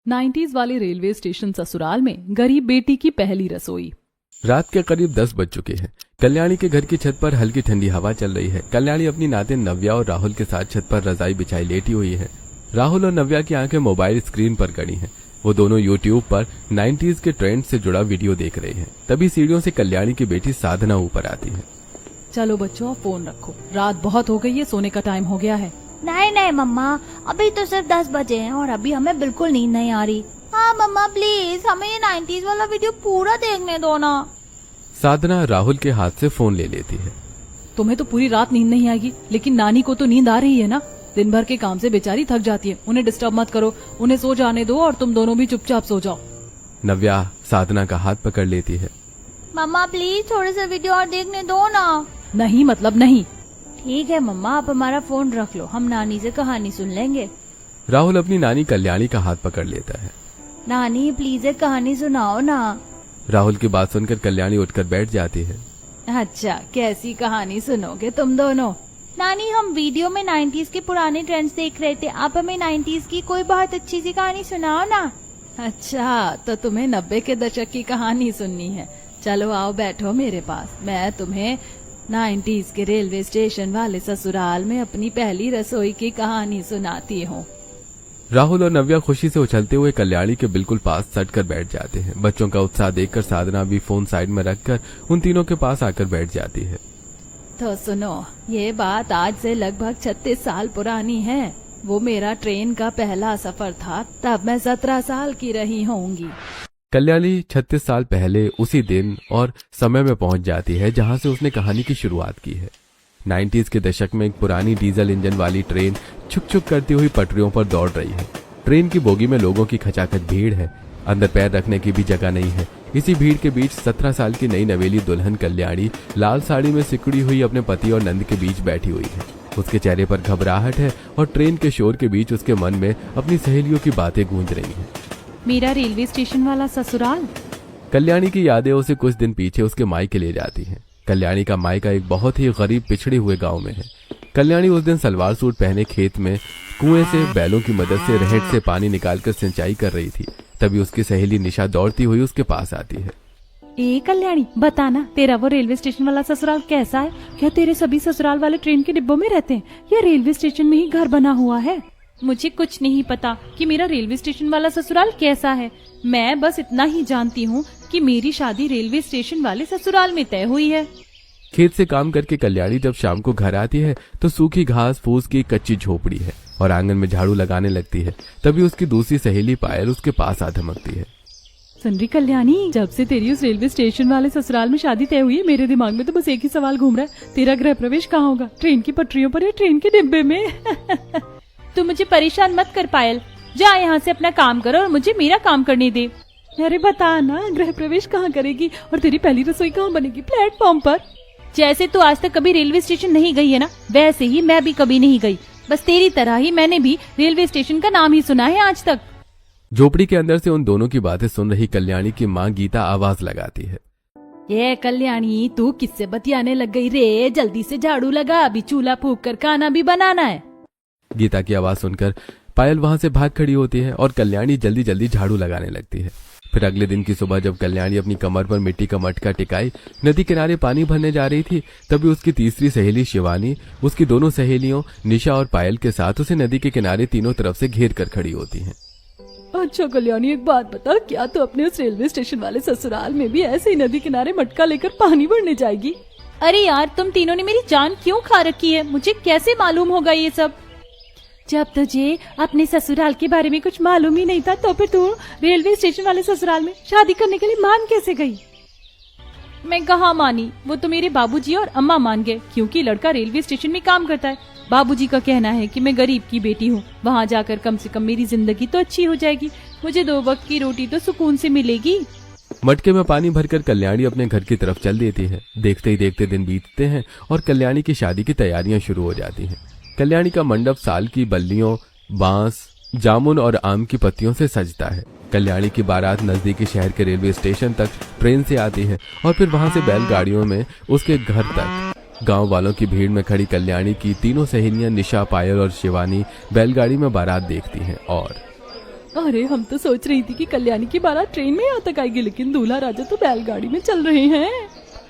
90s वाले railway station ससुराल में गरीब बेटी की पहली रसोई। रात के करीब 10 बज चुके हैं। कल्याणी के घर की छत पर हल्की ठंडी हवा चल रही है। कल्याणी अपनी नातिन नव्या और राहुल के साथ छत पर रजाई बिछाई लेटी हुई है। राहुल और नव्या की आंखें मोबाइल स्क्रीन पर गड़ी हैं। वो दोनों यूट्यूब पर 90s के ट्रेंड से जुड़ा वीडियो देख रहे हैं। तभी सीढ़ियों से कल्याणी की बेटी साधना ऊपर आती है। चलो बच्चों, फोन रखो, रात बहुत हो गई है, सोने का टाइम हो गया है। नहीं नहीं मम्मा, अभी तो सिर्फ 10 बजे हैं और अभी हमें बिल्कुल नींद नहीं आ रही। हाँ मम्मा प्लीज, हमें ये 90s वाला वीडियो पूरा देखने दो ना। साधना राहुल के हाथ से फोन ले लेती है। तुम्हें तो पूरी रात नींद नहीं आएगी, लेकिन नानी को तो नींद आ रही है ना। दिन भर के काम से बेचारी थक जाती है, उन्हें डिस्टर्ब मत करो, उन्हें सो जाने दो और तुम दोनों भी चुपचाप सो जाओ। नव्या साधना का हाथ पकड़ लेती है। मम्मा प्लीज थोड़े से वीडियो और देखने दो ना। नहीं मतलब नहीं। ठीक है मम्मा, आप हमारा फोन रख लो, हम नानी से कहानी सुन लेंगे। राहुल अपनी नानी कल्याणी का हाथ पकड़ लेता है। नानी प्लीज एक कहानी सुनाओ ना। राहुल की बात सुनकर कल्याणी उठकर बैठ जाती है। अच्छा, कैसी कहानी सुनोगे तुम दोनों? नानी, हम वीडियो में 90s के पुराने ट्रेंड्स देख रहे थे, आप हमें 90s की कोई बहुत अच्छी सी कहानी सुनाओ ना। अच्छा, तो तुम्हें 90 के दशक की कहानी सुननी है। चलो आओ बैठो मेरे पास, मैं तुम्हें 90s के रेलवे स्टेशन वाले ससुराल में अपनी पहली रसोई की कहानी सुनाती हूँ। राहुल और नव्या खुशी से उछलते हुए कल्याणी के बिल्कुल पास सटकर बैठ जाते हैं। बच्चों का उत्साह देखकर साधना भी फोन साइड में रखकर उन तीनों के पास आकर बैठ जाती है। तो सुनो, ये बात आज से लगभग 36 साल पुरानी है। वो मेरा ट्रेन का पहला सफर था, तब मैं 17 साल की रही होंगी। कल्याणी 36 साल पहले उसी दिन और समय में पहुंच जाती है जहां से उसने कहानी की शुरुआत की है। 90s के दशक में एक पुरानी डीजल इंजन वाली ट्रेन छुक छुक करती हुई पटरियों पर दौड़ रही है। ट्रेन की बोगी में लोगों की खचाखच भीड़ है, अंदर पैर रखने की भी जगह नहीं है। इसी भीड़ के बीच 17 साल की नई नवेली दुल्हन कल्याणी लाल साड़ी में सिकुड़ी हुई अपने पति और नंद के बीच बैठी हुई है। उसके चेहरे पर घबराहट है और ट्रेन के शोर के बीच उसके मन में अपनी सहेलियों की बातें गूंज रही हैं। मेरा रेलवे स्टेशन वाला ससुराल। कल्याणी की यादें उसे कुछ दिन पीछे उसके मायके ले जाती हैं। कल्याणी का मायका एक बहुत ही गरीब पिछड़े हुए गांव में है। कल्याणी उस दिन सलवार सूट पहने खेत में कुएं से बैलों की मदद से रहट से पानी निकालकर सिंचाई कर रही थी। तभी उसकी सहेली निशा दौड़ती हुई उसके पास आती है। ए कल्याणी, बताना, तेरा वो रेलवे स्टेशन वाला ससुराल कैसा है? क्या तेरे सभी ससुराल वाले ट्रेन के डिब्बों में रहते हैं या रेलवे स्टेशन में ही घर बना हुआ है? मुझे कुछ नहीं पता कि मेरा रेलवे स्टेशन वाला ससुराल कैसा है। मैं बस इतना ही जानती हूँ कि मेरी शादी रेलवे स्टेशन वाले ससुराल में तय हुई है। खेत से काम करके कल्याणी जब शाम को घर आती है तो सूखी घास फूस की कच्ची झोपड़ी है और आंगन में झाड़ू लगाने लगती है। तभी उसकी दूसरी सहेली पायल उसके पास आ धमकती है। सुन रही कल्याणी, जब से तेरी उस रेलवे स्टेशन वाले ससुराल में शादी तय हुई है, मेरे दिमाग में तो बस एक ही सवाल घूम रहा है, तेरा गृह प्रवेश कहाँ होगा? ट्रेन की पटरियों पर या ट्रेन के डिब्बे में? तू मुझे परेशान मत कर पायल, जा यहाँ से अपना काम करो और मुझे मेरा काम करने दे। अरे बता ना, गृह प्रवेश कहाँ करेगी और तेरी पहली रसोई कहाँ बनेगी? प्लेटफॉर्म पर? जैसे तू आज तक कभी रेलवे स्टेशन नहीं गई है ना, वैसे ही मैं भी कभी नहीं गई। बस तेरी तरह ही मैंने भी रेलवे स्टेशन का नाम ही सुना है आज तक। झोपड़ी के अंदर से उन दोनों की बातें सुन रही कल्याणी की माँ गीता आवाज लगाती है। ये कल्याणी, तू किससे बतियाने लग गई रे? जल्दी से झाड़ू लगा, अभी चूल्हा फूंक कर खाना भी बनाना है। गीता की आवाज सुनकर पायल वहां से भाग खड़ी होती है और कल्याणी जल्दी जल्दी झाड़ू लगाने लगती है। फिर अगले दिन की सुबह जब कल्याणी अपनी कमर पर मिट्टी का मटका टिकाई नदी किनारे पानी भरने जा रही थी, तभी उसकी तीसरी सहेली शिवानी उसकी दोनों सहेलियों निशा और पायल के साथ उसे नदी के किनारे तीनों तरफ से घेर कर खड़ी होती हैं। अच्छा कल्याणी, एक बात बता, क्या तू अपने उस रेलवे स्टेशन वाले ससुराल में भी ऐसे ही नदी किनारे मटका लेकर पानी भरने जाएगी? अरे यार, तुम तीनों ने मेरी जान क्यों खा रखी है? मुझे कैसे मालूम होगा ये सब? जब तुझे अपने ससुराल के बारे में कुछ मालूम ही नहीं था, तो फिर तू रेलवे स्टेशन वाले ससुराल में शादी करने के लिए मान कैसे गई? मैं कहाँ मानी, वो तो मेरे बाबूजी और अम्मा मान गए, क्योंकि लड़का रेलवे स्टेशन में काम करता है। बाबूजी का कहना है कि मैं गरीब की बेटी हूँ, वहाँ जाकर कम से कम मेरी जिंदगी तो अच्छी हो जाएगी, मुझे 2 वक्त की रोटी तो सुकून से मिलेगी। मटके में पानी भरकर कल्याणी अपने घर की तरफ चल देती है। देखते ही देखते दिन बीतते हैं और कल्याणी की शादी की तैयारियां शुरू हो जाती हैं। कल्याणी का मंडप साल की बल्लियों, बांस, जामुन और आम की पत्तियों से सजता है। कल्याणी की बारात नजदीकी शहर के रेलवे स्टेशन तक ट्रेन से आती है और फिर वहां से बैलगाड़ियों में उसके घर तक। गांव वालों की भीड़ में खड़ी कल्याणी की तीनों सहेलियां निशा, पायल और शिवानी बैलगाड़ी में बारात देखती हैं और अरे हम तो सोच रही थी कि कल्याणी की बारात ट्रेन में यहाँ तक आएगी, लेकिन दूल्हा राजा तो बैलगाड़ी में चल रहे हैं।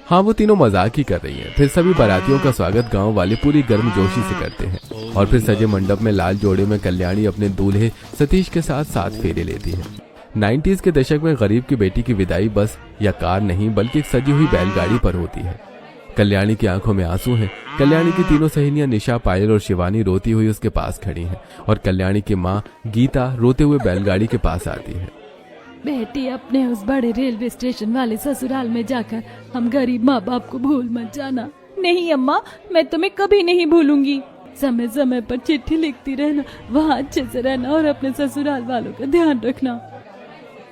हाँ, वो तीनों मजाक ही कर रही हैं। फिर सभी बारातियों का स्वागत गांव वाले पूरी गर्मजोशी से करते हैं और फिर सजे मंडप में लाल जोड़े में कल्याणी अपने दूल्हे सतीश के साथ 7 फेरे लेती है। 90s के दशक में गरीब की बेटी की विदाई बस या कार नहीं बल्कि एक सजी हुई बैलगाड़ी पर होती है। कल्याणी की आंखों में आंसू हैं। कल्याणी की तीनों सहेलियां निशा, पायल और शिवानी रोती हुई उसके पास खड़ी हैं और कल्याणी की माँ गीता रोते हुए बैलगाड़ी के पास आती है। बेटी, अपने उस बड़े रेलवे स्टेशन वाले ससुराल में जाकर हम गरीब माँ बाप को भूल मत जाना। नहीं अम्मा, मैं तुम्हें कभी नहीं भूलूंगी। समय समय पर चिट्ठी लिखती रहना, वहाँ अच्छे से रहना और अपने ससुराल वालों का ध्यान रखना।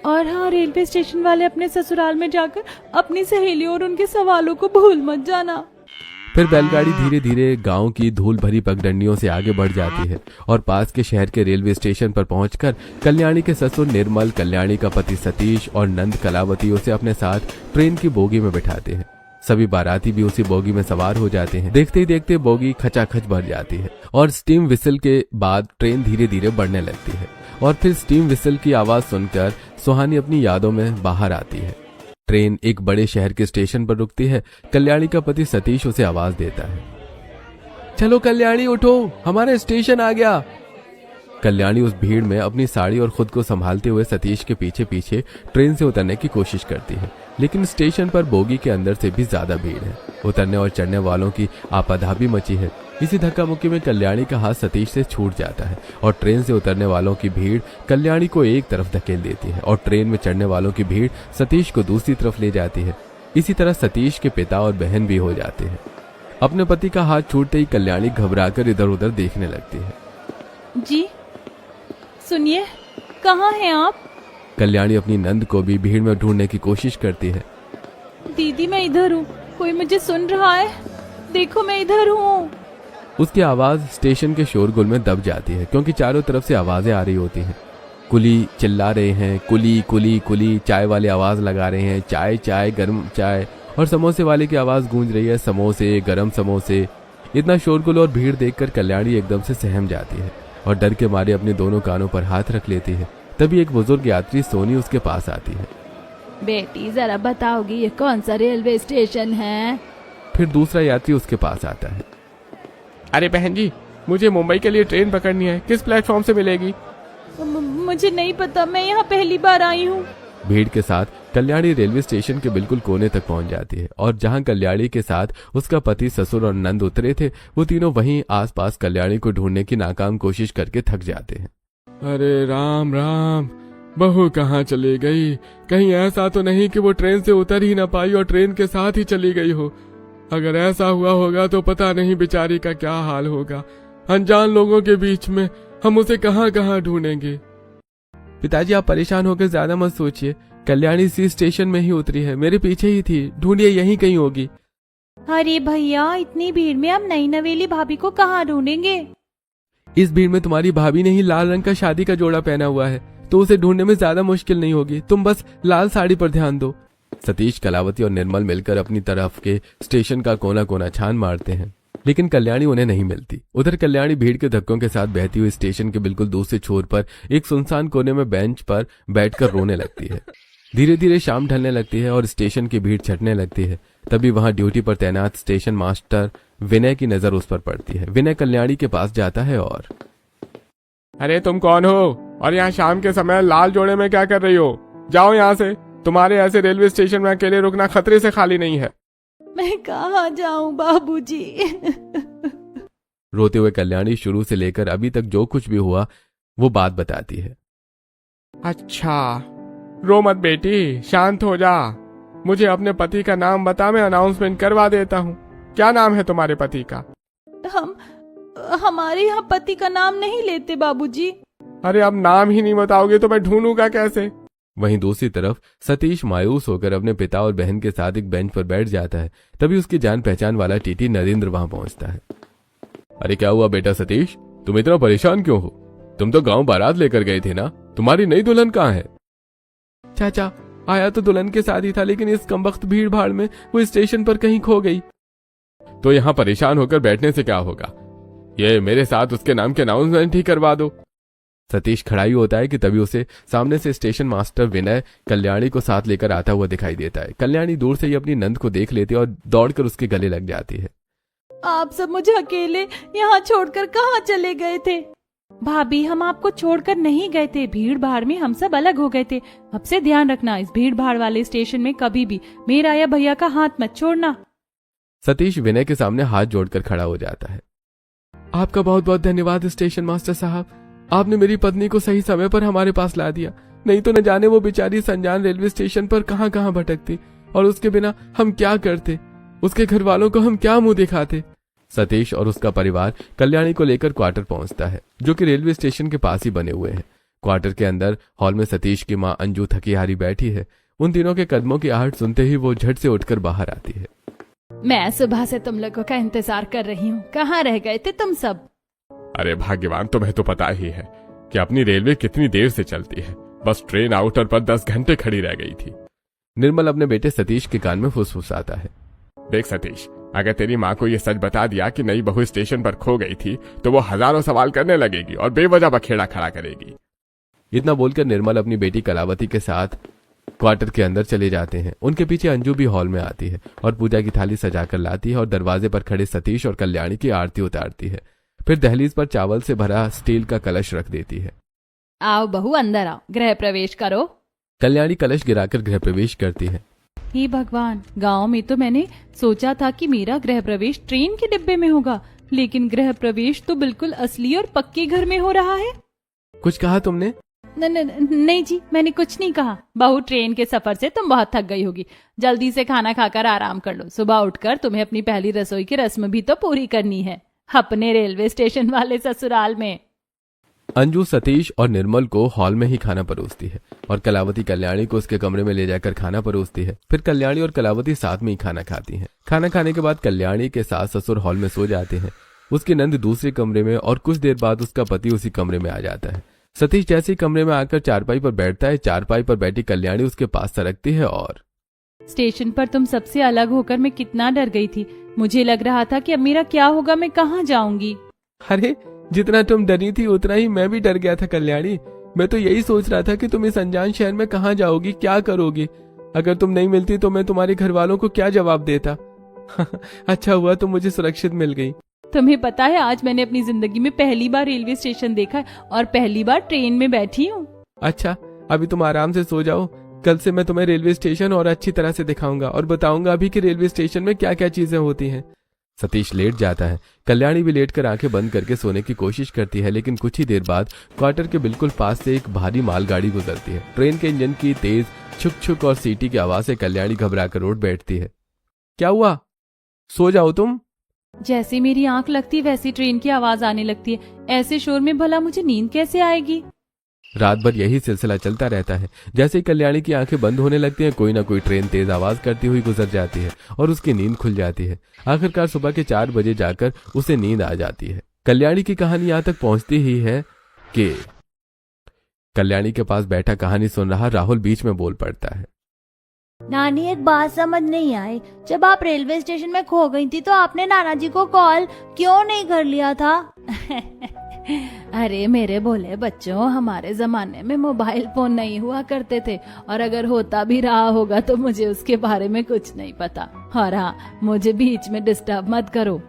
और हाँ, रेलवे स्टेशन वाले अपने ससुराल में जाकर अपनी सहेलियों और उनके सवालों को भूल मत जाना। फिर बैलगाड़ी धीरे धीरे गांव की धूल भरी पगडंडियों से आगे बढ़ जाती है और पास के शहर के रेलवे स्टेशन पर पहुंचकर कल्याणी के ससुर निर्मल, कल्याणी का पति सतीश और नंद कलावती उसे अपने साथ ट्रेन की बोगी में बिठाते हैं। सभी बाराती भी उसी बोगी में सवार हो जाते हैं। देखते ही देखते बोगी खचाखच भर जाती है और स्टीम विसल के बाद ट्रेन धीरे धीरे बढ़ने लगती है और फिर स्टीम विसल की आवाज सुनकर सुहानी अपनी यादों में बाहर आती है। ट्रेन एक बड़े शहर के स्टेशन पर रुकती है। कल्याणी का पति सतीश उसे आवाज देता है, चलो कल्याणी उठो, हमारा स्टेशन आ गया। कल्याणी उस भीड़ में अपनी साड़ी और खुद को संभालते हुए सतीश के पीछे पीछे ट्रेन से उतरने की कोशिश करती है, लेकिन स्टेशन पर बोगी के अंदर से भी ज्यादा भीड़ है। उतरने और चढ़ने वालों की आपाधापी मची है। इसी धक्का मुक्की में कल्याणी का हाथ सतीश से छूट जाता है और ट्रेन से उतरने वालों की भीड़ कल्याणी को एक तरफ धकेल देती है और ट्रेन में चढ़ने वालों की भीड़ सतीश को दूसरी तरफ ले जाती है। इसी तरह सतीश के पिता और बहन भी हो जाते हैं। अपने पति का हाथ छूटते ही कल्याणी घबराकर इधर उधर देखने लगती है। जी सुनिए, कहाँ हैं आप? कल्याणी अपनी नंद को भी भीड़ में ढूंढने की कोशिश करती है। दीदी, मैं इधर हूँ, कोई मुझे सुन रहा है? देखो, मैं इधर हूँ। उसकी आवाज स्टेशन के शोरगुल में दब जाती है क्योंकि चारों तरफ से आवाजें आ रही होती हैं। कुली चिल्ला रहे हैं, कुली कुली कुली। चाय वाले आवाज लगा रहे हैं, चाय चाय गरम चाय। और समोसे वाले की आवाज गूंज रही है, समोसे गरम समोसे। इतना शोरगुल और भीड़ देखकर कल्याणी एकदम से सहम जाती है और डर के मारे अपने दोनों कानों पर हाथ रख लेती है। तभी एक बुजुर्ग यात्री सोनी उसके पास आती है। बेटी, जरा बताओगी ये कौन सा रेलवे स्टेशन है? फिर दूसरा यात्री उसके पास आता है। अरे बहन जी, मुझे मुंबई के लिए ट्रेन पकड़नी है, किस प्लेटफॉर्म से मिलेगी? मुझे नहीं पता, मैं यहाँ पहली बार आई हूँ। भीड़ के साथ कल्याणी रेलवे स्टेशन के बिल्कुल कोने तक पहुंच जाती है और जहां कल्याणी के साथ उसका पति, ससुर और नंद उतरे थे, वो तीनों वहीं आसपास कल्याणी को ढूंढने की नाकाम कोशिश करके थक जाते हैं। अरे राम राम, बहू कहाँ चली गई? कहीं ऐसा तो नहीं कि वो ट्रेन से उतर ही ना पाई और ट्रेन के साथ ही चली गई हो? अगर ऐसा हुआ होगा तो पता नहीं बेचारी का क्या हाल होगा। अनजान लोगों के बीच में हम उसे कहाँ कहाँ ढूंढेंगे। पिताजी, आप परेशान होकर ज्यादा मत सोचिए। कल्याणी इसी स्टेशन में ही उतरी है, मेरे पीछे ही थी, ढूंढिए, यहीं कहीं होगी। अरे भैया, इतनी भीड़ में हम नई नवेली भाभी को कहाँ ढूंढेंगे? इस भीड़ में तुम्हारी भाभी ने ही लाल रंग का शादी का जोड़ा पहना हुआ है, तो उसे ढूंढने में ज्यादा मुश्किल नहीं होगी। तुम बस लाल साड़ी पर ध्यान दो। सतीश, कलावती और निर्मल मिलकर अपनी तरफ के स्टेशन का कोना कोना छान मारते हैं, लेकिन कल्याणी उन्हें नहीं मिलती। उधर कल्याणी भीड़ के धक्कों के साथ बहती हुई स्टेशन के बिल्कुल दूसरे छोर पर एक सुनसान कोने में बेंच पर बैठकर रोने लगती है। धीरे धीरे शाम ढलने लगती है और स्टेशन की भीड़ छटने लगती है। तभी वहां ड्यूटी पर तैनात स्टेशन मास्टर विनय की नजर उस पर पड़ती है। विनय कल्याणी के पास जाता है और, अरे तुम कौन हो और यहाँ शाम के समय लाल जोड़े में क्या कर रही हो? जाओ यहाँ से, तुम्हारे ऐसे रेलवे स्टेशन में अकेले रुकना खतरे से खाली नहीं है। मैं कहाँ जाऊँ बाबूजी? रोते हुए कल्याणी शुरू से लेकर अभी तक जो कुछ भी हुआ वो बात बताती है। अच्छा, रो मत बेटी, शांत हो जा। मुझे अपने पति का नाम बता, मैं अनाउंसमेंट करवा देता हूँ। क्या नाम है तुम्हारे पति का? हमारे यहाँ पति का नाम नहीं लेते बाबूजी। अरे अब नाम ही नहीं बताओगे तो मैं ढूंढूंगा कैसे? वहीं दूसरी तरफ सतीश मायूस होकर अपने पिता और बहन के साथ एक बेंच पर बैठ जाता है। तभी उसकी जान पहचान वाला टीटी नरेंद्र वहां पहुंचता है। अरे क्या हुआ बेटा सतीश, तुम इतना परेशान क्यों हो? तुम तो गांव बारात लेकर गए थे ना, तुम्हारी नई दुल्हन कहाँ है? चाचा, आया तो दुल्हन के साथ ही था, लेकिन इस कमबख्त भीड़ भाड़ में वो स्टेशन पर कहीं खो गई। तो यहाँ परेशान होकर बैठने से क्या होगा? ये मेरे साथ उसके नाम के अनाउंसमेंट ही करवा दो। सतीश खड़ा ही होता है कि तभी उसे सामने से स्टेशन मास्टर विनय कल्याणी को साथ लेकर आता हुआ दिखाई देता है। कल्याणी दूर से ही अपनी नंद को देख लेती है और दौड़कर उसके गले लग जाती है। आप सब मुझे अकेले यहाँ छोड़कर कहाँ चले गए थे? भाभी, हम आपको छोड़कर नहीं गए थे, भीड़ भाड़ में हम सब अलग हो गए थे। अब से ध्यान रखना, इस भीड़ भाड़ वाले स्टेशन में कभी भी मेरा या भैया का हाथ मत छोड़ना। सतीश विनय के सामने हाथ जोड़कर खड़ा हो जाता है। आपका बहुत बहुत धन्यवाद स्टेशन मास्टर साहब, आपने मेरी पत्नी को सही समय पर हमारे पास ला दिया, नहीं तो न जाने वो बेचारी संजान रेलवे स्टेशन पर कहाँ कहाँ भटकती और उसके बिना हम क्या करते, उसके घर वालों को हम क्या मुंह दिखाते। सतीश और उसका परिवार कल्याणी को लेकर क्वार्टर पहुंचता है, जो कि रेलवे स्टेशन के पास ही बने हुए हैं। क्वार्टर के अंदर हॉल में सतीश की मां अंजू थकी हारी बैठी है। उन तीनों के कदमों की आहट सुनते ही वो झट से उठकर बाहर आती है। मैं सुबह से तुम लोगों का इंतजार कर रही हूँ, कहाँ रह गए थे तुम सब? अरे भाग्यवान, तुम्हें तो पता ही है कि अपनी रेलवे कितनी देर से चलती है, बस ट्रेन आउटर पर 10 घंटे खड़ी रह गई थी। निर्मल अपने बेटे सतीश के कान में फुसफुसाता है। देख सतीश, अगर तेरी माँ को यह सच बता दिया कि नई बहू स्टेशन पर खो गई थी तो वो हजारों सवाल करने लगेगी और बेवजह बखेड़ा खड़ा करेगी। इतना बोलकर निर्मल अपनी बेटी कलावती के साथ क्वार्टर के अंदर चले जाते हैं। उनके पीछे अंजू भी हॉल में आती है और पूजा की थाली सजाकर लाती है और दरवाजे पर खड़े सतीश और कल्याणी की आरती उतारती है। फिर दहलीज पर चावल से भरा स्टील का कलश रख देती है। आओ बहू, अंदर आओ, गृह प्रवेश करो। कल्याणी कलश गिराकर गृह प्रवेश करती है। हे भगवान, गांव में तो मैंने सोचा था कि मेरा गृह प्रवेश ट्रेन के डिब्बे में होगा, लेकिन गृह प्रवेश तो बिल्कुल असली और पक्के घर में हो रहा है। कुछ कहा तुमने? नहीं जी, मैंने कुछ नहीं कहा। बहू, ट्रेन के सफर से तुम बहुत थक गई होगी, जल्दी से खाना खाकर आराम कर लो। सुबह उठकर तुम्हें अपनी पहली रसोई की रस्म भी तो पूरी करनी है, अपने रेलवे स्टेशन वाले ससुराल में। अंजू सतीश और निर्मल को हॉल में ही खाना परोसती है और कलावती कल्याणी को उसके कमरे में ले जाकर खाना परोसती है। फिर कल्याणी और कलावती साथ में ही खाना खाती हैं। खाना खाने के बाद कल्याणी के सास ससुर हॉल में सो जाते हैं, उसकी नंद दूसरे कमरे में और कुछ देर बाद उसका पति उसी कमरे में आ जाता है। सतीश जैसे ही कमरे में आकर चारपाई पर बैठता है, चारपाई पर बैठी कल्याणी उसके पास सरकती है और स्टेशन पर तुम सबसे अलग होकर मैं कितना डर गई थी। मुझे लग रहा था कि अब मेरा क्या होगा, मैं कहाँ जाऊंगी। अरे, जितना तुम डरी थी उतना ही मैं भी डर गया था कल्याणी। मैं तो यही सोच रहा था कि तुम इस अनजान शहर में कहाँ जाओगी, क्या करोगी। अगर तुम नहीं मिलती तो मैं तुम्हारे घर वालों को क्या जवाब देता। अच्छा हुआ तुम मुझे सुरक्षित मिल गई। तुम्हें पता है, आज मैंने अपनी जिंदगी में पहली बार रेलवे स्टेशन देखा है और पहली बार ट्रेन में बैठी हूँ। अच्छा, अभी तुम आराम से सो जाओ, कल से मैं तुम्हें रेलवे स्टेशन और अच्छी तरह से दिखाऊंगा और बताऊंगा अभी कि रेलवे स्टेशन में क्या क्या चीजें होती हैं। सतीश लेट जाता है। कल्याणी भी लेटकर आंखें बंद करके सोने की कोशिश करती है, लेकिन कुछ ही देर बाद क्वार्टर के बिल्कुल पास से एक भारी मालगाड़ी गुजरती है। ट्रेन के इंजन की तेज छुक छुक और सीटी की आवाज से कल्याणी घबराकर उठ बैठती है। क्या हुआ? सो जाओ तुम। जैसे मेरी आंख लगती वैसी ट्रेन की आवाज आने लगती है। ऐसे शोर में भला मुझे नींद कैसे आएगी? रात भर यही सिलसिला चलता रहता है। जैसे ही कल्याणी की आंखें बंद होने लगती हैं, कोई ना कोई ट्रेन तेज आवाज करती हुई गुजर जाती है और उसकी नींद खुल जाती है। आखिरकार सुबह के 4 बजे जाकर उसे नींद आ जाती है। कल्याणी की कहानी यहाँ तक पहुंचती ही है कि कल्याणी के पास बैठा कहानी सुन रहा राहुल बीच में बोल पड़ता है। नानी, एक बात समझ नहीं आई, जब आप रेलवे स्टेशन में खो गई थी तो आपने नाना जी को कॉल क्यों नहीं कर लिया था? अरे मेरे भोले बच्चों, हमारे जमाने में मोबाइल फोन नहीं हुआ करते थे और अगर होता भी रहा होगा तो मुझे उसके बारे में कुछ नहीं पता। और हाँ, मुझे बीच में डिस्टर्ब मत करो।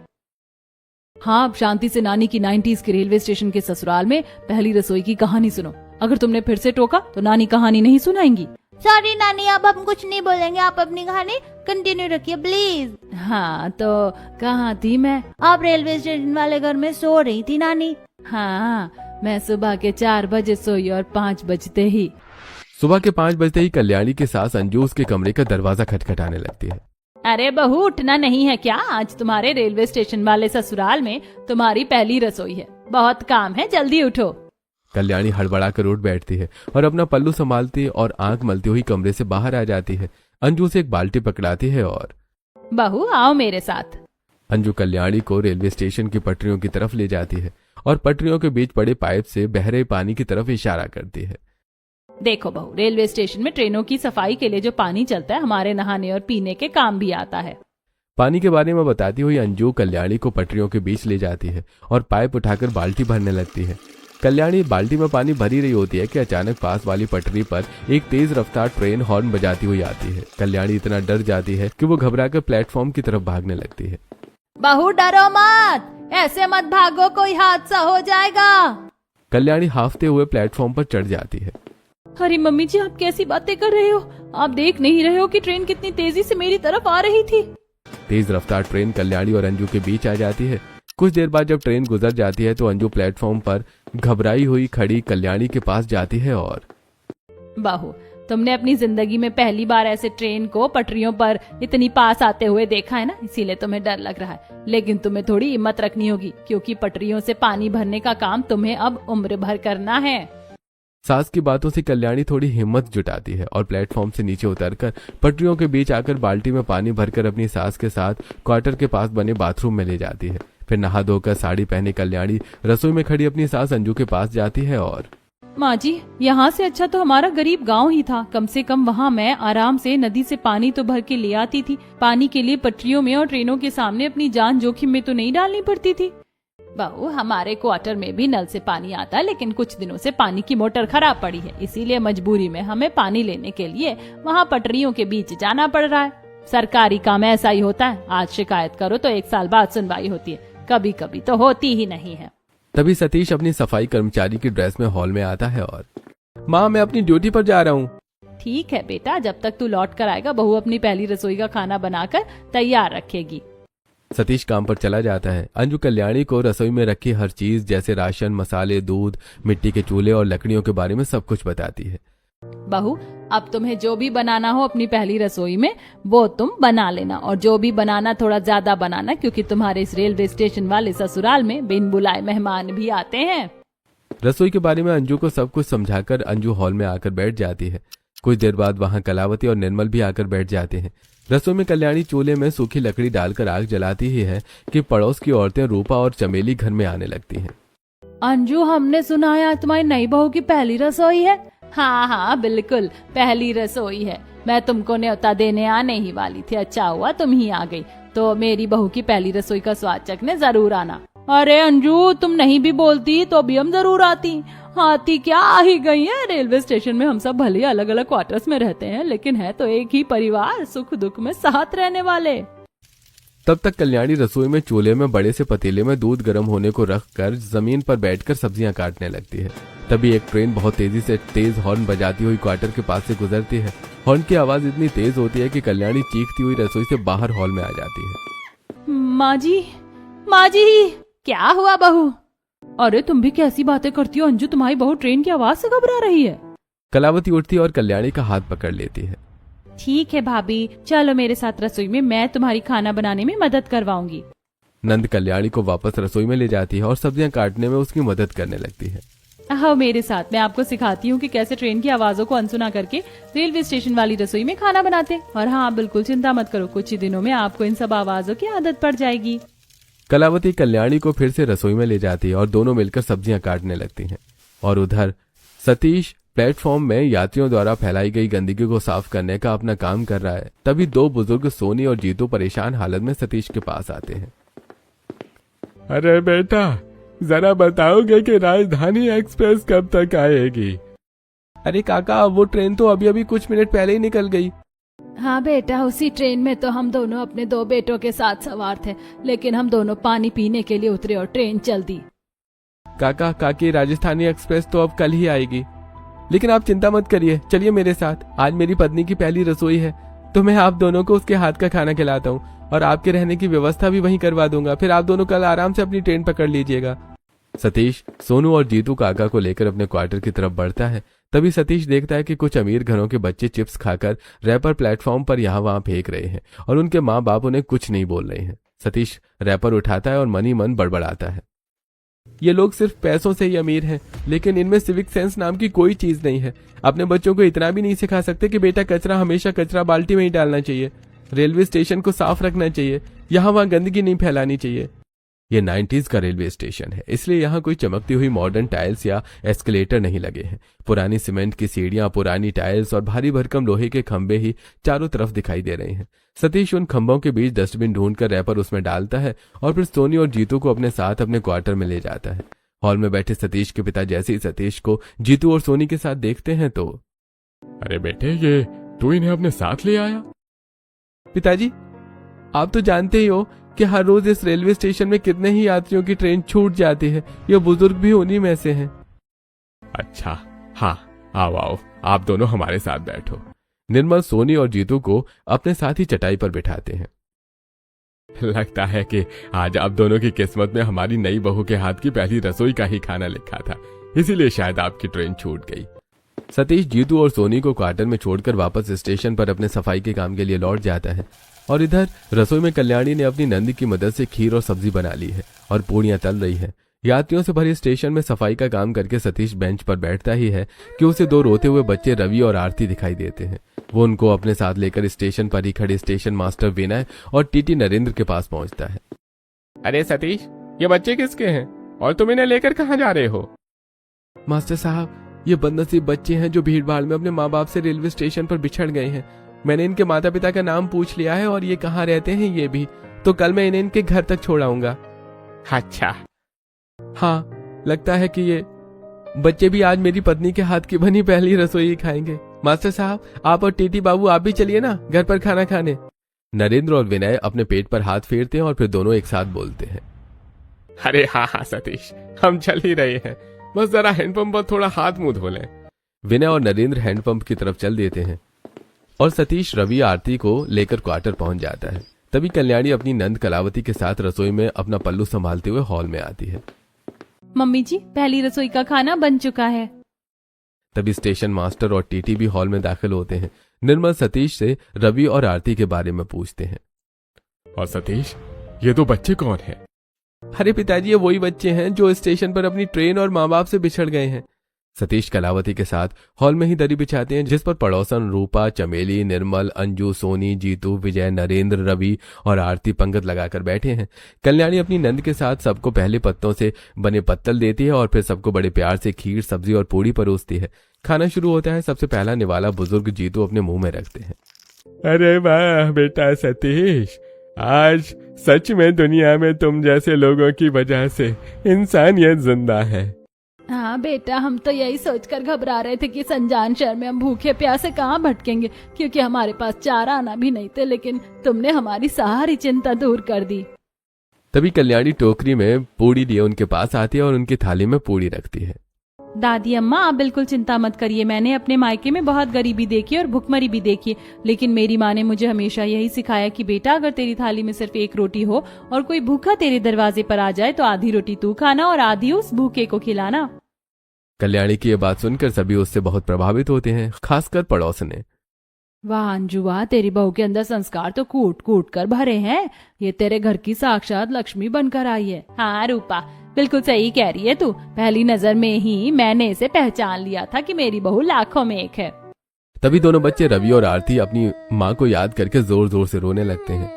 हाँ, अब शांति से नानी की 90s के रेलवे स्टेशन के ससुराल में पहली रसोई की कहानी सुनो। अगर तुमने फिर से टोका तो नानी कहानी नहीं सुनाएंगी। सॉरी नानी, अब हम कुछ नहीं बोलेंगे, आप अपनी कहानी कंटिन्यू रखिए प्लीज। हाँ, तो कहाँ थी मैं? आप रेलवे स्टेशन वाले घर में सो रही थी नानी। हाँ, मैं सुबह के 4 बजे सोई और 5 बजते ही सुबह के 5 बजते ही कल्याणी के सास अंजू उसके कमरे का दरवाजा खटखटाने लगती है। अरे बहू, उठना नहीं है क्या? आज तुम्हारे रेलवे स्टेशन वाले ससुराल में तुम्हारी पहली रसोई है, बहुत काम है, जल्दी उठो। कल्याणी हड़बड़ाकर उठ बैठती है और अपना पल्लू संभालती और आंख मलती हुई कमरे से बाहर आ जाती है। अंजू से एक बाल्टी पकड़ाती है और बहू आओ मेरे साथ। अंजू कल्याणी को रेलवे स्टेशन की पटरियों की तरफ ले जाती है और पटरियों के बीच पड़े पाइप से बह रहे पानी की तरफ इशारा करती है। देखो बहू, रेलवे स्टेशन में ट्रेनों की सफाई के लिए जो पानी चलता है हमारे नहाने और पीने के काम भी आता है। पानी के बारे में बताती हुई अंजू कल्याणी को पटरियों के बीच ले जाती है और पाइप उठाकर बाल्टी भरने लगती है। कल्याणी बाल्टी में पानी भरी रही होती है कि अचानक पास वाली पटरी पर एक तेज रफ्तार ट्रेन हॉर्न बजाती हुई आती है। कल्याणी इतना डर जाती है कि वो घबराकर प्लेटफॉर्म की तरफ भागने लगती है। बहू डरो मत, ऐसे मत भागो, कोई हादसा हो जाएगा। कल्याणी हाफते हुए प्लेटफॉर्म पर चढ़ जाती है। अरे मम्मी जी, आप कैसी बातें कर रहे हो? आप देख नहीं रहे हो कि ट्रेन कितनी तेजी से मेरी तरफ आ रही थी? तेज रफ्तार ट्रेन कल्याणी और अंजू के बीच आ जाती है। कुछ देर बाद जब ट्रेन गुजर जाती है तो अंजू प्लेटफॉर्म पर घबराई हुई खड़ी कल्याणी के पास जाती है और बाहू, तुमने अपनी जिंदगी में पहली बार ऐसे ट्रेन को पटरियों पर इतनी पास आते हुए देखा है ना, इसीलिए तुम्हें डर लग रहा है। लेकिन तुम्हें थोड़ी हिम्मत रखनी होगी, क्योंकि पटरियों से पानी भरने का काम तुम्हें अब उम्र भर करना है। सास की बातों से कल्याणी थोड़ी हिम्मत जुटाती है और प्लेटफॉर्म से नीचे उतरकर पटरियों के बीच आकर बाल्टी में पानी भरकर अपनी सास के साथ क्वार्टर के पास बने बाथरूम में ले जाती है। फिर नहा धोकर साड़ी पहने कल्याणी रसोई में खड़ी अपनी सास अंजू के पास जाती है और माँ जी, यहाँ से अच्छा तो हमारा गरीब गांव ही था। कम से कम वहाँ मैं आराम से नदी से पानी तो भर के ले आती थी। पानी के लिए पटरियों में और ट्रेनों के सामने अपनी जान जोखिम में तो नहीं डालनी पड़ती थी। बहू, हमारे क्वार्टर में भी नल से पानी आता है, लेकिन कुछ दिनों से पानी की मोटर खराब पड़ी है, इसीलिए मजबूरी में हमें पानी लेने के लिए वहाँ पटरियों के बीच जाना पड़ रहा है। सरकारी काम ऐसा ही होता है, आज शिकायत करो तो 1 साल बाद सुनवाई होती है, कभी कभी तो होती ही नहीं है। तभी सतीश अपनी सफाई कर्मचारी की ड्रेस में हॉल में आता है और माँ, मैं अपनी ड्यूटी पर जा रहा हूँ। ठीक है बेटा, जब तक तू लौट कर आएगा बहू अपनी पहली रसोई का खाना बनाकर तैयार रखेगी। सतीश काम पर चला जाता है। अंजू कल्याणी को रसोई में रखी हर चीज जैसे राशन, मसाले, दूध, मिट्टी के चूल्हे और लकड़ियों के बारे में सब कुछ बताती है। बहू, अब तुम्हें जो भी बनाना हो अपनी पहली रसोई में वो तुम बना लेना, और जो भी बनाना थोड़ा ज्यादा बनाना, क्योंकि तुम्हारे इस रेलवे स्टेशन वाले ससुराल में बिन बुलाए मेहमान भी आते हैं। रसोई के बारे में अंजू को सब कुछ समझाकर अंजू हॉल में आकर बैठ जाती है। कुछ देर बाद वहाँ कलावती और निर्मल भी आकर बैठ जाते हैं। रसोई में कल्याणी चूल्हे में सूखी लकड़ी डालकर आग जलाती ही है कि पड़ोस की औरतें रूपा और चमेली घर में आने लगती हैं। अंजू, हमने सुना है आज तुम्हारी नई बहू की पहली रसोई है। हाँ हाँ बिल्कुल, पहली रसोई है। मैं तुमको न्योता देने आने ही वाली थी, अच्छा हुआ तुम ही आ गई। तो मेरी बहू की पहली रसोई का स्वाद चखने जरूर आना। अरे अंजू, तुम नहीं भी बोलती तो भी हम जरूर आती। हाथी क्या, आ ही गई है। रेलवे स्टेशन में हम सब भले अलग अलग क्वार्टर्स में रहते हैं, लेकिन है तो एक ही परिवार, सुख दुख में साथ रहने वाले। तब तक कल्याणी रसोई में चूल्हे में बड़े से पतीले में दूध गर्म होने को रखकर जमीन पर बैठकर सब्जियां काटने लगती है। तभी एक ट्रेन बहुत तेजी से तेज हॉर्न बजाती हुई क्वार्टर के पास से गुजरती है। हॉर्न की आवाज इतनी तेज होती है कि कल्याणी चीखती हुई रसोई से बाहर हॉल में आ जाती है। माँ जी, माँ जी, क्या हुआ बहू? अरे तुम भी कैसी बातें करती हो अंजू, तुम्हारी बहू ट्रेन की आवाज से घबरा रही है। कलावती उठती है और कल्याणी का हाथ पकड़ लेती है। ठीक है भाभी, चलो मेरे साथ रसोई में, मैं तुम्हारी खाना बनाने में मदद करवाऊंगी। नंद कल्याणी को वापस रसोई में ले जाती है और सब्जियां काटने में उसकी मदद करने लगती है। हाँ, मेरे साथ, मैं आपको सिखाती हूँ कि कैसे ट्रेन की आवाजों को अनसुना करके रेलवे स्टेशन वाली रसोई में खाना बनाते। और हाँ, बिल्कुल चिंता मत करो, कुछ ही दिनों में आपको इन सब आवाजों की आदत पड़ जाएगी। कलावती कल्याणी को फिर से रसोई में ले जाती है और दोनों मिलकर सब्जियां काटने लगती हैं। और उधर सतीश प्लेटफॉर्म में यात्रियों द्वारा फैलाई गई गंदगी को साफ करने का अपना काम कर रहा है। तभी 2 बुजुर्ग सोनी और जीतू परेशान हालत में सतीश के पास आते हैं। अरे बेटा, जरा बताओगे कि राजधानी एक्सप्रेस कब तक आएगी? अरे काका, वो ट्रेन तो अभी अभी कुछ मिनट पहले ही निकल गई। हाँ बेटा, उसी ट्रेन में तो हम दोनों अपने 2 बेटों के साथ सवार थे, लेकिन हम दोनों पानी पीने के लिए उतरे और ट्रेन चल दी। काका काकी, राजधानी एक्सप्रेस तो अब कल ही आएगी, लेकिन आप चिंता मत करिए, चलिए मेरे साथ। आज मेरी पत्नी की पहली रसोई है, तो मैं आप दोनों को उसके हाथ का खाना खिलाता हूँ और आपके रहने की व्यवस्था भी वहीं करवा दूंगा। फिर आप दोनों कल आराम से अपनी ट्रेन पकड़ लीजिएगा। सतीश सोनू और जीतू काका को लेकर अपने क्वार्टर की तरफ बढ़ता है। तभी सतीश देखता है कि कुछ अमीर घरों के बच्चे चिप्स खाकर रैपर प्लेटफॉर्म पर यहाँ वहां फेंक रहे हैं और उनके माँ बाप उन्हें कुछ नहीं बोल रहे हैं। सतीश रैपर उठाता है और मन ही मन बड़बड़ाता है, ये लोग सिर्फ पैसों से ही अमीर हैं, लेकिन इनमें सिविक सेंस नाम की कोई चीज नहीं है। अपने बच्चों को इतना भी नहीं सिखा सकते कि बेटा कचरा हमेशा कचरा बाल्टी में ही डालना चाहिए, रेलवे स्टेशन को साफ रखना चाहिए, यहाँ वहाँ गंदगी नहीं फैलानी चाहिए। ये 90s का रेलवे स्टेशन है, इसलिए यहाँ कोई चमकती हुई मॉडर्न टाइल्स या एस्केलेटर नहीं लगे हैं। पुरानी सीमेंट की सीढ़ियां, पुरानी टाइल्स और भारी भरकम लोहे के खंभे ही चारों तरफ दिखाई दे रहे हैं। सतीश उन खंभों के बीच डस्टबिन ढूंढकर रैपर उसमें डालता है और फिर सोनी और जीतू को अपने साथ अपने क्वार्टर में ले जाता है। हॉल में बैठे सतीश के पिता जैसे ही सतीश को जीतू और सोनी के साथ देखते हैं तो अरे बेटे, ये तू इन्हें अपने साथ ले आया? पिताजी, आप तो जानते ही हो कि हर रोज इस रेलवे स्टेशन में कितने ही यात्रियों की ट्रेन छूट जाती है। ये बुजुर्ग भी उन्हीं में से हैं। अच्छा, हाँ, आओ आओ, आप दोनों हमारे साथ बैठो। निर्मल सोनी और जीतू को अपने साथ ही चटाई पर बिठाते हैं। लगता है कि आज आप दोनों की किस्मत में हमारी नई बहू के हाथ की पहली रसोई का ही खाना लिखा था, इसीलिए शायद आपकी ट्रेन छूट गई। सतीश जीतू और सोनी को क्वार्टर में छोड़कर वापस स्टेशन पर अपने सफाई के काम के लिए लौट जाता है और इधर रसोई में कल्याणी ने अपनी नंदी की मदद से खीर और सब्जी बना ली है और पूड़ियां तल रही है। यात्रियों से भरे स्टेशन में सफाई का काम करके सतीश बेंच पर बैठता ही है कि उसे दो रोते हुए बच्चे रवि और आरती दिखाई देते हैं। वो उनको अपने साथ लेकर स्टेशन पर ही खड़े स्टेशन मास्टर विनय और टीटी नरेंद्र के पास पहुंचता है। अरे सतीश, ये बच्चे किसके हैं और तुम इन्हें लेकर कहाँ जा रहे हो? मास्टर साहब, ये बदनसीब बच्चे हैं जो भीड़ भाड़ में अपने माँ बाप से रेलवे स्टेशन पर बिछड़ गए हैं। मैंने इनके माता पिता का नाम पूछ लिया है और ये कहाँ रहते हैं ये भी, तो कल मैं इन्हें इनके घर तक छोड़ाऊंगा। अच्छा, हाँ, लगता है कि ये बच्चे भी आज मेरी पत्नी के हाथ की बनी पहली रसोई खाएंगे। मास्टर साहब, आप और टीटी बाबू आप भी चलिए ना घर पर खाना खाने। नरेंद्र और विनय अपने पेट पर हाथ फेरते हैं और फिर दोनों एक साथ बोलते हैं। अरे हाँ हाँ सतीश, हम चल ही रहे हैं, बस जरा हैंडपंप पर थोड़ा हाथ मुंह धो लें। विनय और नरेंद्र हैंडपंप की तरफ चल देते हैं और सतीश रवि आरती को लेकर क्वार्टर पहुंच जाता है। तभी कल्याणी अपनी नंद कलावती के साथ रसोई में अपना पल्लू संभालते हुए हॉल में आती है। मम्मी जी, पहली रसोई का खाना बन चुका है। तभी स्टेशन मास्टर और टीटी भी हॉल में दाखिल होते हैं। निर्मल सतीश से रवि और आरती के बारे में पूछते हैं। और सतीश, ये दो बच्चे कौन हैं? अरे पिताजी, ये वही बच्चे हैं जो स्टेशन पर अपनी ट्रेन और माँ बाप से बिछड़ गए हैं। सतीश कलावती के साथ हॉल में ही दरी बिछाते हैं जिस पर पड़ोसन रूपा, चमेली, निर्मल, अंजू, सोनी, जीतू, विजय, नरेंद्र, रवि और आरती पंगत लगाकर बैठे हैं। कल्याणी अपनी नंद के साथ सबको पहले पत्तों से बने पत्तल देती है और फिर सबको बड़े प्यार से खीर, सब्जी और पूड़ी परोसती है। खाना शुरू होता है। सबसे पहला निवाला बुजुर्ग जीतू अपने मुंह में रखते हैं। अरे वाह बेटा सतीश, आज सच में दुनिया में तुम जैसे लोगों की वजह से इंसानियत जिंदा है। हाँ बेटा, हम तो यही सोचकर घबरा रहे थे कि संजान शहर में हम भूखे प्यासे कहाँ भटकेंगे, क्योंकि हमारे पास चारा आना भी नहीं थे, लेकिन तुमने हमारी सारी चिंता दूर कर दी। तभी कल्याणी टोकरी में पूड़ी लिए उनके पास आती है और उनकी थाली में पूड़ी रखती है। दादी अम्मा, आप बिल्कुल चिंता मत करिए। मैंने अपने मायके में बहुत गरीबी देखी और भुखमरी भी देखी, लेकिन मेरी माँ ने मुझे हमेशा यही सिखाया कि बेटा, अगर तेरी थाली में सिर्फ एक रोटी हो और कोई भूखा तेरे दरवाजे पर आ जाए तो आधी रोटी तू खाना और आधी उस भूखे को खिलाना। कल्याणी की ये बात सुनकर सभी उससे बहुत प्रभावित होते हैं, खासकर पड़ोसने। वाह अंजू वाह, तेरी बहू के अंदर संस्कार तो कूट कूट कर भरे हैं। ये तेरे घर की साक्षात लक्ष्मी बनकर आई है। हाँ रूपा, बिल्कुल सही कह रही है तू। पहली नजर में ही मैंने इसे पहचान लिया था कि मेरी बहू लाखों में एक है। तभी दोनों बच्चे रवि और आरती अपनी माँ को याद करके जोर जोर से रोने लगते हैं।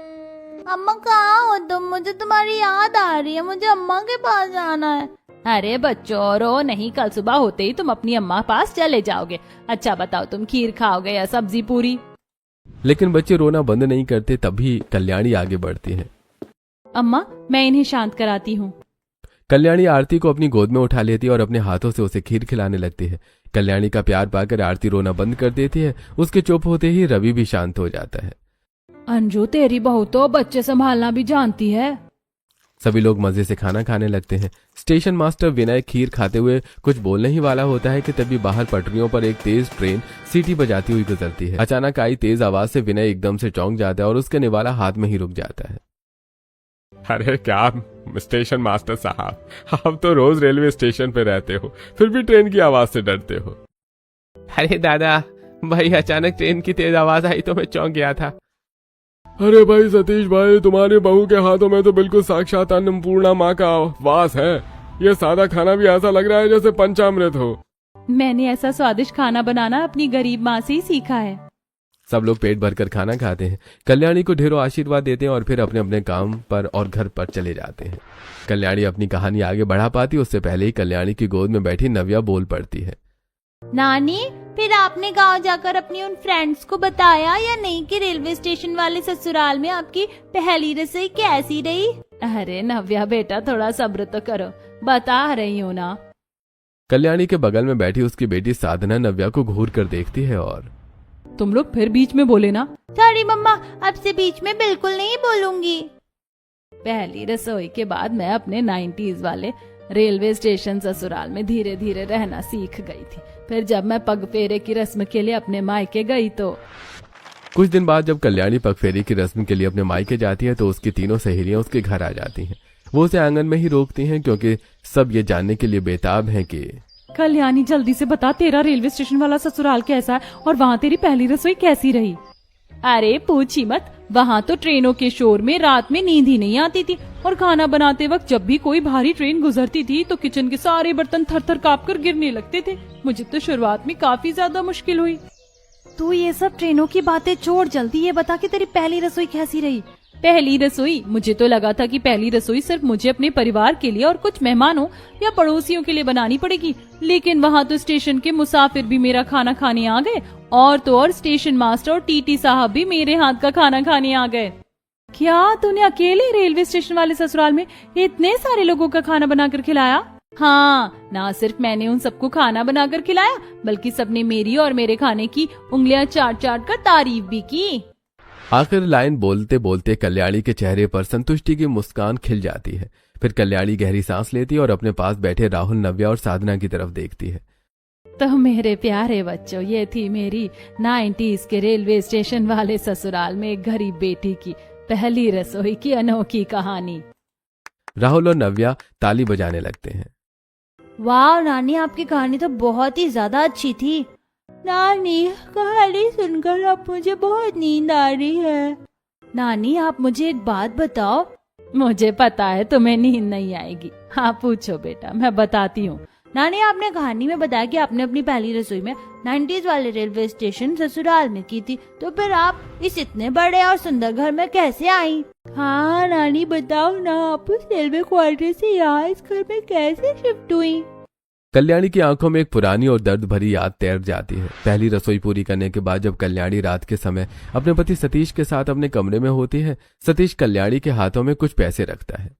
अम्मा कहाँ हो तुम? मुझे तुम्हारी याद आ रही है, मुझे अम्मा के पास जाना है। अरे बच्चों, रो नहीं, कल सुबह होते ही तुम अपनी अम्मा पास चले जाओगे। अच्छा बताओ, तुम खीर खाओगे या सब्जी पूरी? लेकिन बच्चे रोना बंद नहीं करते। तभी कल्याणी आगे बढ़ती है। अम्मा, मैं इन्हें शांत कराती हूँ। कल्याणी आरती को अपनी गोद में उठा लेती है और अपने हाथों से उसे खीर खिलाने लगती है। कल्याणी का प्यार पाकर आरती रोना बंद कर देती है। उसके चुप होते ही रवि भी शांत हो जाता है। अंजू, तेरी बहू तो बच्चे संभालना भी जानती है। सभी लोग मजे से खाना खाने लगते हैं। स्टेशन मास्टर विनय खीर खाते हुए कुछ बोलने ही वाला होता है कि तभी बाहर पटरियों पर एक तेज ट्रेन सीटी बजाती हुई गुजरती है। अचानक आई तेज आवाज से विनय एकदम से चौंक जाता है और उसके निवाला हाथ में ही रुक जाता है। अरे क्या स्टेशन मास्टर साहब, आप तो रोज रेलवे स्टेशन पे रहते हो, फिर भी ट्रेन की आवाज से डरते हो? अरे दादा भाई, अचानक ट्रेन की तेज आवाज आई तो मैं चौंक गया था। अरे भाई सतीश भाई, तुम्हारे बहू के हाथों में तो बिल्कुल साक्षात अन्नपूर्णा माँ का वास है। ये सादा खाना भी ऐसा लग रहा है जैसे पंचामृत हो। मैंने ऐसा स्वादिष्ट खाना बनाना अपनी गरीब माँ से ही सीखा है। सब लोग पेट भरकर खाना खाते हैं। कल्याणी को ढेरों आशीर्वाद देते हैं और फिर अपने अपने काम पर और घर पर चले जाते हैं। कल्याणी अपनी कहानी आगे बढ़ा पाती उससे पहले ही कल्याणी की गोद में बैठी नव्या बोल पड़ती है। नानी, फिर आपने गांव जाकर अपनी उन फ्रेंड्स को बताया या नहीं कि रेलवे स्टेशन वाले ससुराल में आपकी पहली रसोई कैसी रही? अरे नव्या बेटा, थोड़ा सब्र तो करो, बता रही हूँ ना। कल्याणी के बगल में बैठी उसकी बेटी साधना नव्या को घूर कर देखती है और तुम लोग फिर बीच में बोले ना। सॉरी मम्मा, अब से बीच में बिल्कुल नहीं बोलूंगी। पहली रसोई के बाद मैं अपने 90s वाले रेलवे स्टेशन ससुराल में धीरे धीरे रहना सीख गई थी। फिर जब मैं पग फेरे की रस्म के लिए अपने मायके गई तो कुछ दिन बाद जब कल्याणी पगफेरी की रस्म के लिए अपने मायके जाती है तो उसकी तीनों सहेलियां उसके घर आ जाती हैं। वो उसे आंगन में ही रोकती हैं क्योंकि सब ये जानने के लिए बेताब हैं कि कल्याणी जल्दी से बता, तेरा रेलवे स्टेशन वाला ससुराल कैसा है और वहाँ तेरी पहली रसोई कैसी रही? अरे पूछी मत, वहाँ तो ट्रेनों के शोर में रात में नींद ही नहीं आती थी और खाना बनाते वक्त जब भी कोई भारी ट्रेन गुजरती थी तो किचन के सारे बर्तन थर थर कांपकर गिरने लगते थे। मुझे तो शुरुआत में काफी ज्यादा मुश्किल हुई। तू ये सब ट्रेनों की बातें छोड़, जल्दी ये बता कि तेरी पहली रसोई कैसी रही? पहली रसोई, मुझे तो लगा था कि पहली रसोई सिर्फ मुझे अपने परिवार के लिए और कुछ मेहमानों या पड़ोसियों के लिए बनानी पड़ेगी, लेकिन वहाँ तो स्टेशन के मुसाफिर भी मेरा खाना खाने आ गए और तो और स्टेशन मास्टर और टीटी साहब भी मेरे हाथ का खाना खाने आ गए। क्या तूने अकेले रेलवे स्टेशन वाले ससुराल में इतने सारे लोगों का खाना बनाकर खिलाया? हाँ, ना सिर्फ मैंने उन सबको खाना बनाकर खिलाया बल्कि सबने मेरी और मेरे खाने की उंगलियां चाट चाट कर तारीफ भी की। आखिर लाइन बोलते बोलते कल्याणी के चेहरे पर संतुष्टि की मुस्कान खिल जाती है। फिर कल्याणी गहरी सांस लेती है और अपने पास बैठे राहुल, नव्या और साधना की तरफ देखती है। तो मेरे प्यारे बच्चों, ये थी मेरी 90s के रेलवे स्टेशन वाले ससुराल में एक गरीब बेटी की पहली रसोई की अनोखी कहानी। राहुल और नव्या ताली बजाने लगते हैं। वाह नानी, आपकी कहानी तो बहुत ही ज्यादा अच्छी थी। नानी, कहानी सुनकर अब मुझे बहुत नींद आ रही है। नानी, आप मुझे एक बात बताओ। मुझे पता है तुम्हें नींद नहीं आएगी। हाँ पूछो बेटा, मैं बताती हूँ। नानी, आपने कहानी में बताया कि आपने अपनी पहली रसोई में 90s वाले रेलवे स्टेशन ससुराल में की थी, तो फिर आप इस इतने बड़े और सुंदर घर में कैसे आई? हाँ नानी, बताओ ना, आप उस रेलवे क्वार्टर से यहाँ इस घर में कैसे शिफ्ट हुई? कल्याणी की आंखों में एक पुरानी और दर्द भरी याद तैर जाती है। पहली रसोई पूरी करने के बाद जब कल्याणी रात के समय अपने पति सतीश के साथ अपने कमरे में होती है, सतीश कल्याणी के हाथों में कुछ पैसे रखता है।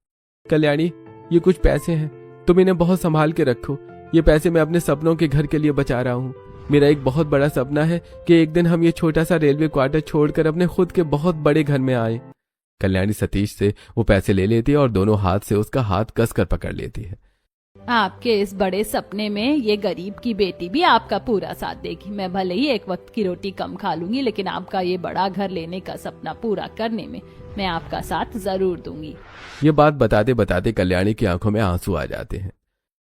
कल्याणी, ये कुछ पैसे हैं, तुम इन्हें बहुत संभाल के रखो। ये पैसे मैं अपने सपनों के घर के लिए बचा रहा हूँ। मेरा एक बहुत बड़ा सपना है कि एक दिन हम ये छोटा सा रेलवे क्वार्टर छोड़कर अपने खुद के बहुत बड़े घर में आए। कल्याणी सतीश से वो पैसे ले लेती है और दोनों हाथ से उसका हाथ कसकर पकड़ लेती है। आपके इस बड़े सपने में ये गरीब की बेटी भी आपका पूरा साथ देगी। मैं भले ही एक वक्त की रोटी कम खा लूंगी, लेकिन आपका ये बड़ा घर लेने का सपना पूरा करने में मैं आपका साथ जरूर दूंगी। ये बात बताते बताते कल्याणी की आंखों में आंसू आ जाते हैं।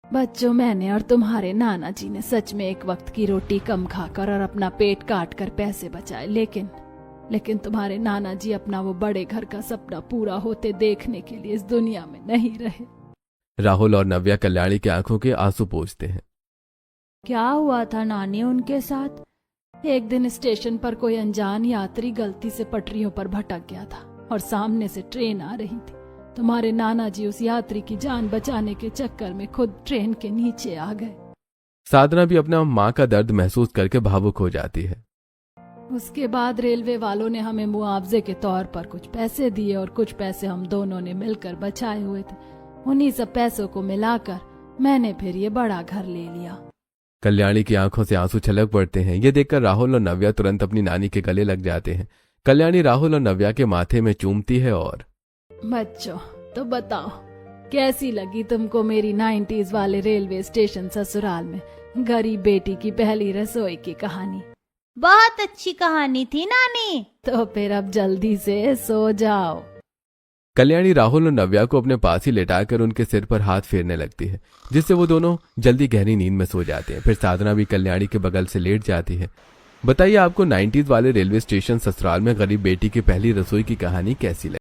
बच्चों, मैंने और तुम्हारे नाना जी ने सच में एक वक्त की रोटी कम खाकर और अपना पेट काट कर पैसे बचाए, लेकिन तुम्हारे नाना जी अपना वो बड़े घर का सपना पूरा होते देखने के लिए इस दुनिया में नहीं रहे। राहुल और नव्या कल्याणी की आंखों के आंसू पोंछते हैं। क्या हुआ था नानी उनके साथ? एक दिन स्टेशन पर कोई अनजान यात्री गलती से पटरियों पर भटक गया था और सामने से ट्रेन आ रही थी। तुम्हारे नाना जी उस यात्री की जान बचाने के चक्कर में खुद ट्रेन के नीचे आ गए। साधना भी अपना माँ का दर्द महसूस करके भावुक हो जाती है। उसके बाद रेलवे वालों ने हमें मुआवजे के तौर पर कुछ पैसे दिए और कुछ पैसे हम दोनों ने मिलकर बचाए हुए थे। उन्हीं सब पैसों को मिलाकर मैंने फिर ये बड़ा घर ले लिया। कल्याणी की आंखों से आंसू छलक पड़ते हैं। ये देखकर राहुल और नव्या तुरंत अपनी नानी के गले लग जाते हैं। कल्याणी राहुल और नव्या के माथे में चूमती है और बच्चों, तो बताओ कैसी लगी तुमको मेरी 90s वाले रेलवे स्टेशन ससुराल में गरीब बेटी की पहली रसोई की कहानी? बहुत अच्छी कहानी थी नानी। तो फिर अब जल्दी से सो जाओ। कल्याणी राहुल और नव्या को अपने पास ही लेटाकर उनके सिर पर हाथ फेरने लगती है, जिससे वो दोनों जल्दी गहरी नींद में सो जाते हैं। फिर साधना भी कल्याणी के बगल से लेट जाती है। बताइए आपको 90s वाले रेलवे स्टेशन ससुराल में गरीब बेटी की पहली रसोई की कहानी कैसी लगी?